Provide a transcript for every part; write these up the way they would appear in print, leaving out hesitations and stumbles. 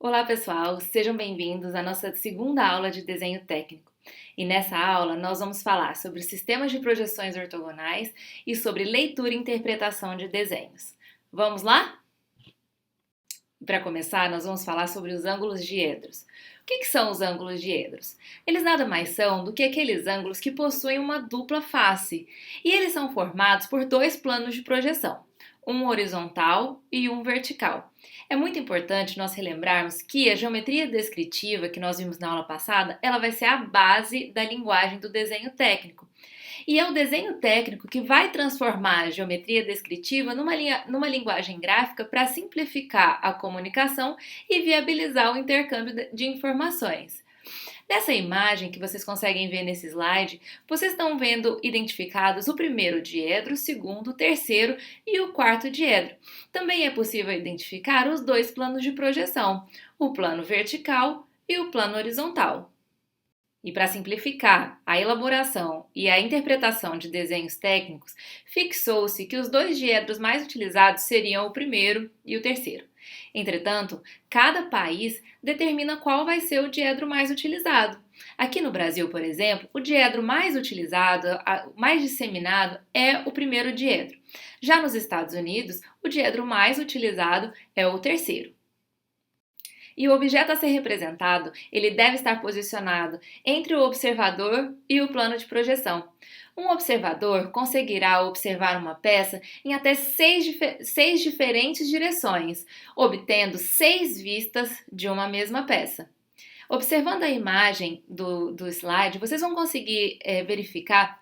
Olá, pessoal! Sejam bem-vindos à nossa segunda aula de desenho técnico. E nessa aula nós vamos falar sobre sistemas de projeções ortogonais e sobre leitura e interpretação de desenhos. Vamos lá? Para começar, nós vamos falar sobre os ângulos diedros. O que são os ângulos diedros? Eles nada mais são do que aqueles ângulos que possuem uma dupla face, e eles são formados por dois planos de projeção, um horizontal e um vertical. É muito importante nós relembrarmos que a geometria descritiva que nós vimos na aula passada, ela vai ser a base da linguagem do desenho técnico. E é o desenho técnico que vai transformar a geometria descritiva numa linguagem gráfica para simplificar a comunicação e viabilizar o intercâmbio de informações. Nessa imagem que vocês conseguem ver nesse slide, vocês estão vendo identificados o primeiro diedro, o segundo, o terceiro e o quarto diedro. Também é possível identificar os dois planos de projeção, o plano vertical e o plano horizontal. E para simplificar a elaboração e a interpretação de desenhos técnicos, fixou-se que os dois diedros mais utilizados seriam o primeiro e o terceiro. Entretanto, cada país determina qual vai ser o diedro mais utilizado. Aqui no Brasil, por exemplo, o diedro mais utilizado, mais disseminado, é o primeiro diedro. Já nos Estados Unidos, o diedro mais utilizado é o terceiro. E o objeto a ser representado, ele deve estar posicionado entre o observador e o plano de projeção. Um observador conseguirá observar uma peça em até seis diferentes direções, obtendo 6 vistas de uma mesma peça. Observando a imagem do slide, vocês vão conseguir verificar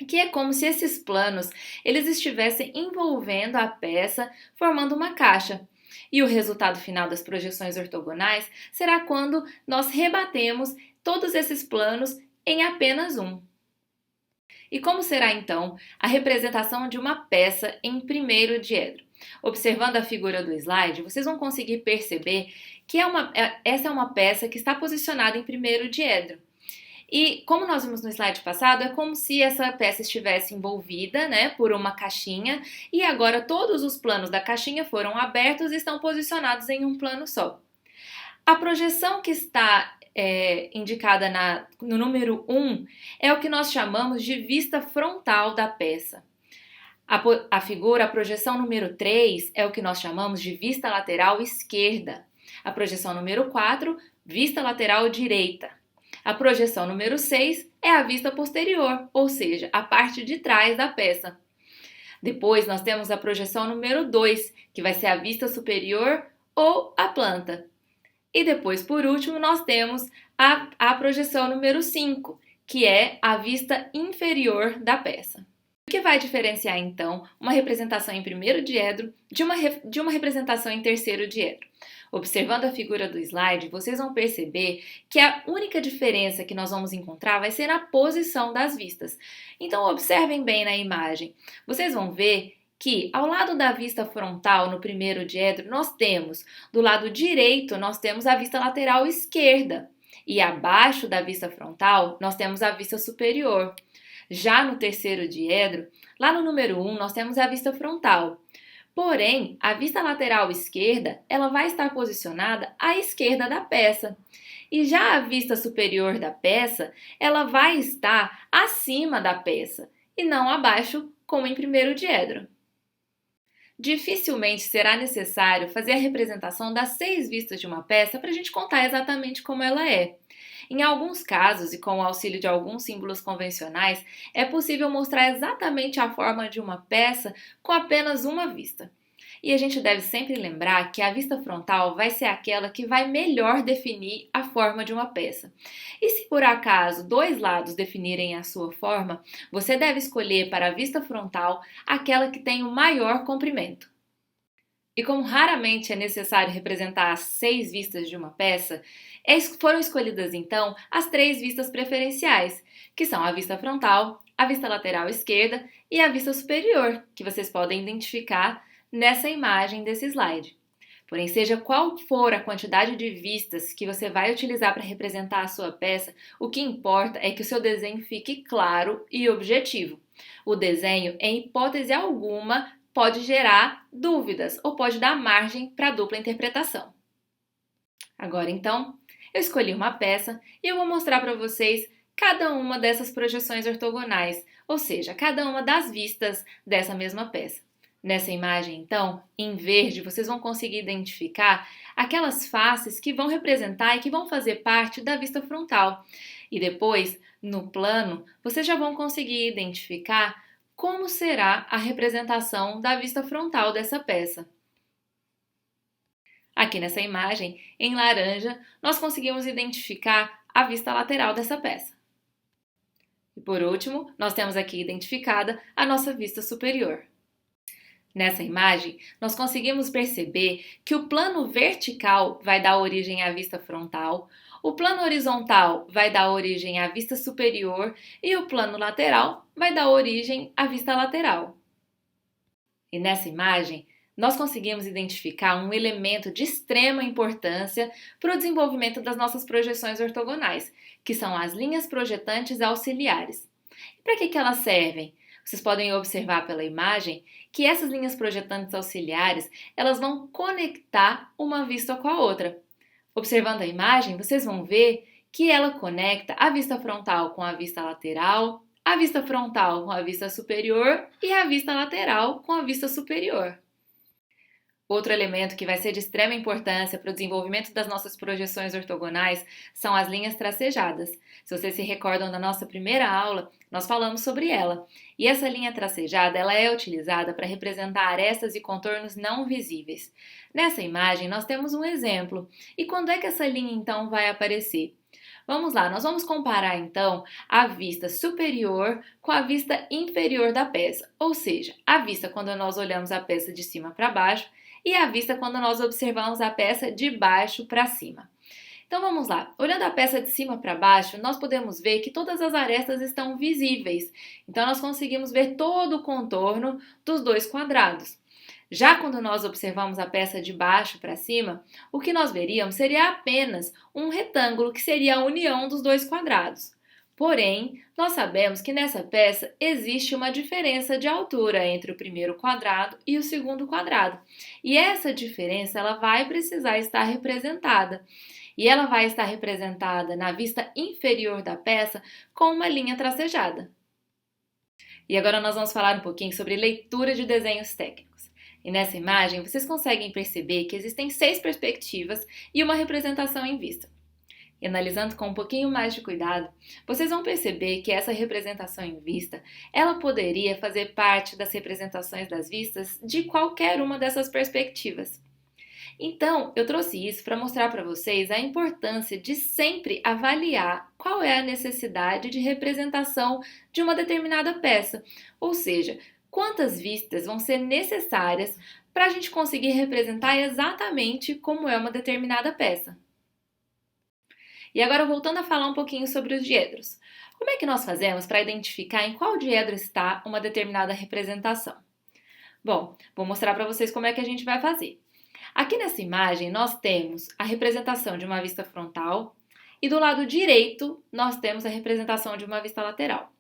que é como se esses planos eles estivessem envolvendo a peça, formando uma caixa. E o resultado final das projeções ortogonais será quando nós rebatemos todos esses planos em apenas um. E como será então a representação de uma peça em primeiro diedro? Observando a figura do slide, vocês vão conseguir perceber que essa é uma peça que está posicionada em primeiro diedro. E como nós vimos no slide passado, é como se essa peça estivesse envolvida, por uma caixinha e agora todos os planos da caixinha foram abertos e estão posicionados em um plano só. A projeção que está indicada no número 1 é o que nós chamamos de vista frontal da peça. A projeção número 3 é o que nós chamamos de vista lateral esquerda. A projeção número 4, vista lateral direita. A projeção número 6 é a vista posterior, ou seja, a parte de trás da peça. Depois nós temos a projeção número 2, que vai ser a vista superior ou a planta. E depois, por último, nós temos a projeção número 5, que é a vista inferior da peça. O que vai diferenciar, então, uma representação em primeiro diedro de uma representação em terceiro diedro? Observando a figura do slide, vocês vão perceber que a única diferença que nós vamos encontrar vai ser na posição das vistas. Então, observem bem na imagem. Vocês vão ver que ao lado da vista frontal, no primeiro diedro, do lado direito, nós temos a vista lateral esquerda. E abaixo da vista frontal, nós temos a vista superior. Já no terceiro diedro, lá no número 1, nós temos a vista frontal. Porém, a vista lateral esquerda, ela vai estar posicionada à esquerda da peça. E já a vista superior da peça, ela vai estar acima da peça e não abaixo, como em primeiro diedro. Dificilmente será necessário fazer a representação das 6 vistas de uma peça para a gente contar exatamente como ela é. Em alguns casos, e com o auxílio de alguns símbolos convencionais, é possível mostrar exatamente a forma de uma peça com apenas uma vista. E a gente deve sempre lembrar que a vista frontal vai ser aquela que vai melhor definir a forma de uma peça. E se por acaso 2 lados definirem a sua forma, você deve escolher para a vista frontal aquela que tem o maior comprimento. E como raramente é necessário representar as 6 vistas de uma peça, foram escolhidas então as 3 vistas preferenciais, que são a vista frontal, a vista lateral esquerda e a vista superior, que vocês podem identificar nessa imagem desse slide. Porém, seja qual for a quantidade de vistas que você vai utilizar para representar a sua peça, o que importa é que o seu desenho fique claro e objetivo. O desenho, em hipótese alguma, pode gerar dúvidas ou pode dar margem para dupla interpretação. Agora então, eu escolhi uma peça e eu vou mostrar para vocês cada uma dessas projeções ortogonais, ou seja, cada uma das vistas dessa mesma peça. Nessa imagem, então, em verde, vocês vão conseguir identificar aquelas faces que vão representar e que vão fazer parte da vista frontal. E depois, no plano, vocês já vão conseguir identificar como será a representação da vista frontal dessa peça. Aqui nessa imagem, em laranja, nós conseguimos identificar a vista lateral dessa peça. E por último, nós temos aqui identificada a nossa vista superior. Nessa imagem, nós conseguimos perceber que o plano vertical vai dar origem à vista frontal, o plano horizontal vai dar origem à vista superior e o plano lateral vai dar origem à vista lateral. E nessa imagem, nós conseguimos identificar um elemento de extrema importância para o desenvolvimento das nossas projeções ortogonais, que são as linhas projetantes auxiliares. E para que elas servem? Vocês podem observar pela imagem que essas linhas projetantes auxiliares, elas vão conectar uma vista com a outra. Observando a imagem, vocês vão ver que ela conecta a vista frontal com a vista lateral, a vista frontal com a vista superior e a vista lateral com a vista superior. Outro elemento que vai ser de extrema importância para o desenvolvimento das nossas projeções ortogonais são as linhas tracejadas. Se vocês se recordam da nossa primeira aula, nós falamos sobre ela. E essa linha tracejada ela é utilizada para representar arestas e contornos não visíveis. Nessa imagem, nós temos um exemplo. E quando é que essa linha, então, vai aparecer? Vamos lá, nós vamos comparar, então, a vista superior com a vista inferior da peça. Ou seja, a vista quando nós olhamos a peça de cima para baixo e a vista quando nós observamos a peça de baixo para cima. Então vamos lá, olhando a peça de cima para baixo, nós podemos ver que todas as arestas estão visíveis. Então nós conseguimos ver todo o contorno dos dois quadrados. Já quando nós observamos a peça de baixo para cima, o que nós veríamos seria apenas um retângulo, que seria a união dos dois quadrados. Porém, nós sabemos que nessa peça existe uma diferença de altura entre o primeiro quadrado e o segundo quadrado. E essa diferença ela vai precisar estar representada. E ela vai estar representada na vista inferior da peça com uma linha tracejada. E agora nós vamos falar um pouquinho sobre leitura de desenhos técnicos. E nessa imagem vocês conseguem perceber que existem 6 perspectivas e uma representação em vista. E analisando com um pouquinho mais de cuidado, vocês vão perceber que essa representação em vista, ela poderia fazer parte das representações das vistas de qualquer uma dessas perspectivas. Então, eu trouxe isso para mostrar para vocês a importância de sempre avaliar qual é a necessidade de representação de uma determinada peça, ou seja, quantas vistas vão ser necessárias para a gente conseguir representar exatamente como é uma determinada peça. E agora voltando a falar um pouquinho sobre os diedros. Como é que nós fazemos para identificar em qual diedro está uma determinada representação? Bom, vou mostrar para vocês como é que a gente vai fazer. Aqui nessa imagem nós temos a representação de uma vista frontal e do lado direito nós temos a representação de uma vista lateral.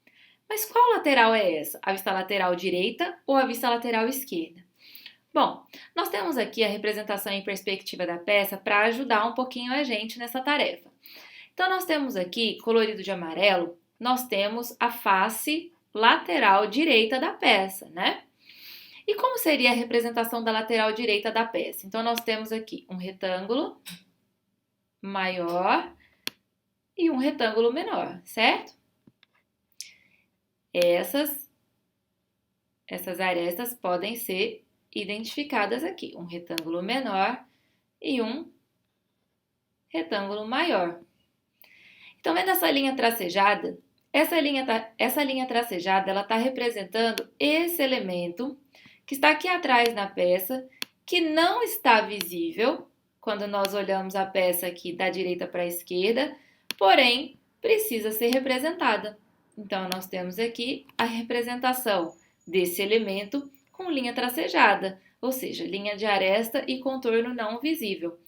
Mas qual lateral é essa? A vista lateral direita ou a vista lateral esquerda? Bom, nós temos aqui a representação em perspectiva da peça para ajudar um pouquinho a gente nessa tarefa. Então, nós temos aqui, colorido de amarelo, nós temos a face lateral direita da peça, né? E como seria a representação da lateral direita da peça? Então, nós temos aqui um retângulo maior e um retângulo menor, certo? Essas arestas podem ser identificadas aqui, um retângulo menor e um retângulo maior. Então, vendo essa linha tracejada? Essa linha tracejada ela está representando esse elemento que está aqui atrás na peça, que não está visível quando nós olhamos a peça aqui da direita para a esquerda, porém precisa ser representada. Então, nós temos aqui a representação desse elemento com linha tracejada, ou seja, linha de aresta e contorno não visível.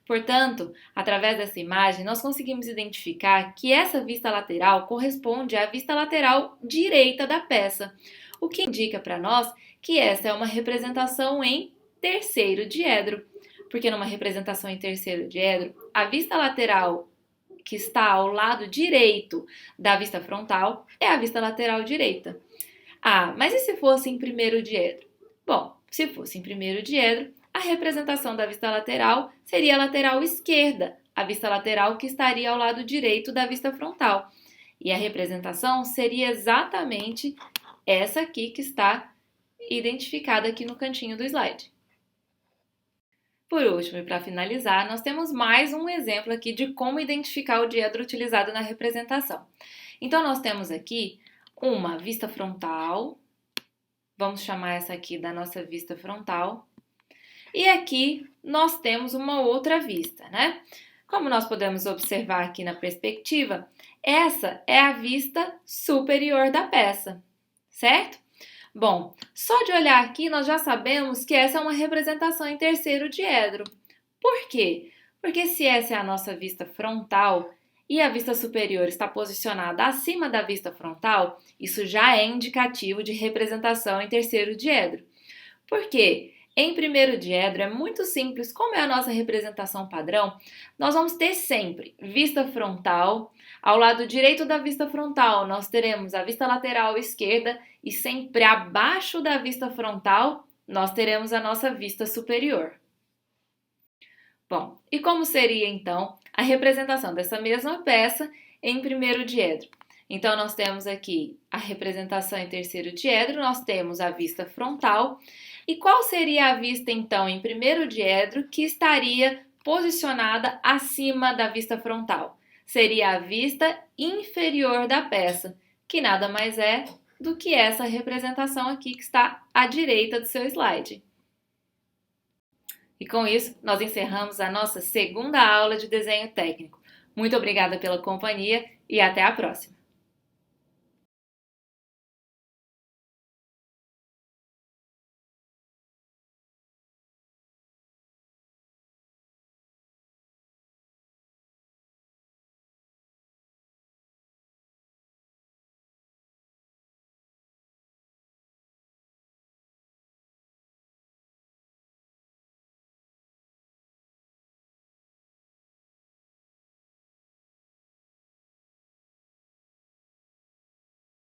Portanto, através dessa imagem, nós conseguimos identificar que essa vista lateral corresponde à vista lateral direita da peça, o que indica para nós que essa é uma representação em terceiro diedro. porque numa representação em terceiro diedro, a vista lateral que está ao lado direito da vista frontal é a vista lateral direita. Ah, mas e se fosse em primeiro diedro? Bom, se fosse em primeiro diedro, a representação da vista lateral seria a lateral esquerda, a vista lateral que estaria ao lado direito da vista frontal. E a representação seria exatamente essa aqui que está identificada aqui no cantinho do slide. Por último, e para finalizar, nós temos mais um exemplo aqui de como identificar o diedro utilizado na representação. Então, nós temos aqui uma vista frontal, vamos chamar essa aqui da nossa vista frontal, e aqui nós temos uma outra vista, né? Como nós podemos observar aqui na perspectiva, essa é a vista superior da peça, certo? Bom, só de olhar aqui nós já sabemos que essa é uma representação em terceiro diedro. Por quê? Porque se essa é a nossa vista frontal e a vista superior está posicionada acima da vista frontal, isso já é indicativo de representação em terceiro diedro. Por quê? Em primeiro diedro é muito simples, como é a nossa representação padrão, nós vamos ter sempre vista frontal, ao lado direito da vista frontal nós teremos a vista lateral esquerda e sempre abaixo da vista frontal nós teremos a nossa vista superior. Bom, e como seria então a representação dessa mesma peça em primeiro diedro? Então, nós temos aqui a representação em terceiro diedro, nós temos a vista frontal. E qual seria a vista, então, em primeiro diedro que estaria posicionada acima da vista frontal? Seria a vista inferior da peça, que nada mais é do que essa representação aqui que está à direita do seu slide. E com isso, nós encerramos a nossa segunda aula de desenho técnico. Muito obrigada pela companhia e até a próxima!